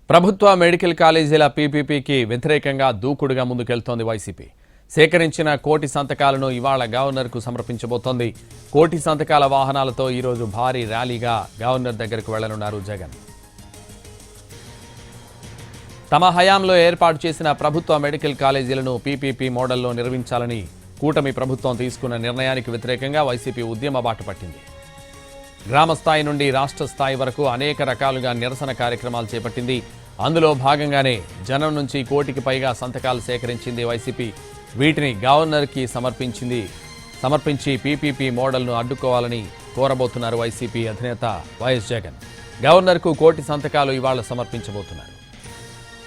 ప్రభుత్వ మెడికల్ కాలేజీల పీపీపీకి వ్యతిరేకంగా దూకుడుగా ముందుకెళ్తోంది వైసీపీ. సేకరించిన కోటి సంతకాలను ఇవాళ గవర్నర్కు సమర్పించబోతోంది. కోటి సంతకాల వాహనాలతో ఈరోజు భారీ ర్యాలీగా గవర్నర్ దగ్గరకు వెళ్లనున్నారు జగన్. తమ హయాంలో ఏర్పాటు చేసిన ప్రభుత్వ మెడికల్ కాలేజీలను పీపీపీ మోడల్లో నిర్మించాలని కూటమి ప్రభుత్వం తీసుకున్న నిర్ణయానికి వ్యతిరేకంగా వైసీపీ ఉద్యమ బాట పట్టింది. గ్రామ స్థాయి నుండి రాష్ట్ర స్థాయి వరకు అనేక రకాలుగా నిరసన కార్యక్రమాలు చేపట్టింది. అందులో భాగంగానే జనం నుంచి కోటికి పైగా సంతకాలు సేకరించింది వైసీపీ. వీటిని గవర్నర్కి సమర్పించి పీపీపీ మోడల్ను అడ్డుకోవాలని కోరబోతున్నారు వైసీపీ అధినేత వైఎస్ జగన్. గవర్నర్కు కోటి సంతకాలు ఇవాళ సమర్పించబోతున్నారు.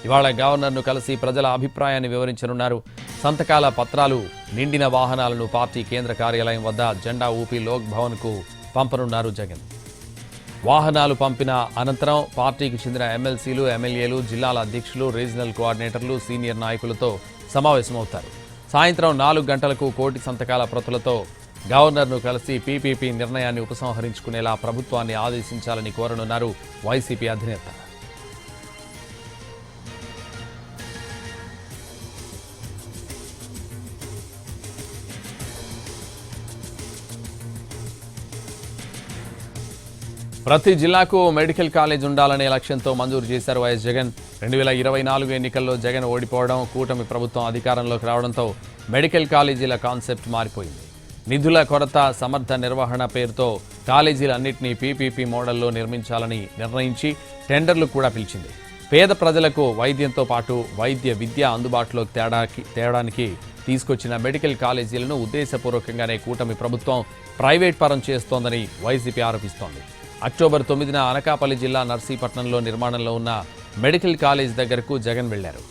ఇవాళ గవర్నర్ను కలిసి ప్రజల అభిప్రాయాన్ని వివరించనున్నారు. సంతకాల పత్రాలు నిండిన వాహనాలను పార్టీ కేంద్ర కార్యాలయం వద్ద జెండా ఊపి లోక్ భవన్కు పంపనున్నారు జగన్. వాహనాలు పంపిన అనంతరం పార్టీకి చెందిన ఎమ్మెల్సీలు, ఎమ్మెల్యేలు, జిల్లాల అధ్యక్షులు, రీజనల్ కోఆర్డినేటర్లు, సీనియర్ నాయకులతో సమావేశమవుతారు. సాయంత్రం 4 గంటలకు కోటి సంతకాల ప్రతులతో గవర్నర్ను కలిసి పీపీపీ నిర్ణయాన్ని ఉపసంహరించుకునేలా ప్రభుత్వాన్ని ఆదేశించాలని కోరనున్నారు వైసీపీ అధినేత. ప్రతి జిల్లాకు మెడికల్ కాలేజ్ ఉండాలనే లక్ష్యంతో మంజూరు చేశారు వైఎస్ జగన్. 2024 ఎన్నికల్లో జగన్ ఓడిపోవడం, కూటమి ప్రభుత్వం అధికారంలోకి రావడంతో మెడికల్ కాలేజీల కాన్సెప్ట్ మారిపోయింది. నిధుల కొరత, సమర్థ నిర్వహణ పేరుతో కాలేజీలన్నింటినీ పీపీపీ మోడల్లో నిర్మించాలని నిర్ణయించి టెండర్లు కూడా పిలిచింది. పేద ప్రజలకు వైద్యంతో పాటు వైద్య విద్య అందుబాటులోకి తేడానికి తీసుకొచ్చిన మెడికల్ కాలేజీలను ఉద్దేశపూర్వకంగానే కూటమి ప్రభుత్వం ప్రైవేట్ పరం చేస్తోందని వైసీపీ ఆరోపిస్తోంది. అక్టోబర్ 9న అనకాపల్లి జిల్లా నర్సీపట్నంలో నిర్మాణంలో ఉన్న మెడికల్ కాలేజ్ దగ్గరకు జగన్ వెళ్లారు.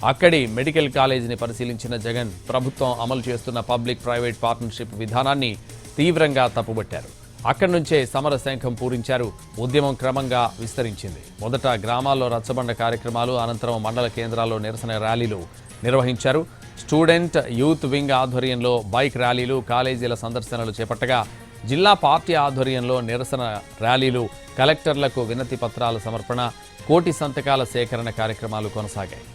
అక్కడి మెడికల్ కాలేజీని పరిశీలించిన జగన్ ప్రభుత్వం అమలు చేస్తున్న పబ్లిక్ ప్రైవేట్ పార్ట్నర్షిప్ విధానాన్ని తీవ్రంగా తప్పుబట్టారు. అక్కడి నుంచే సమర శంఖం పూరించారు. ఉద్యమం క్రమంగా విస్తరించింది. మొదట గ్రామాల్లో రచ్చబండ కార్యక్రమాలు, అనంతరం మండల కేంద్రాల్లో నిరసన ర్యాలీలు నిర్వహించారు. స్టూడెంట్ యూత్ వింగ్ ఆధ్వర్యంలో బైక్ ర్యాలీలు, కాలేజీల సందర్శనలు చేపట్టగా జిల్లా పార్టీ ఆధ్వర్యంలో నిరసన ర్యాలీలు, కలెక్టర్లకు వినతి పత్రాల సమర్పణ, కోటి సంతకాల సేకరణ కార్యక్రమాలు కొనసాగాయి.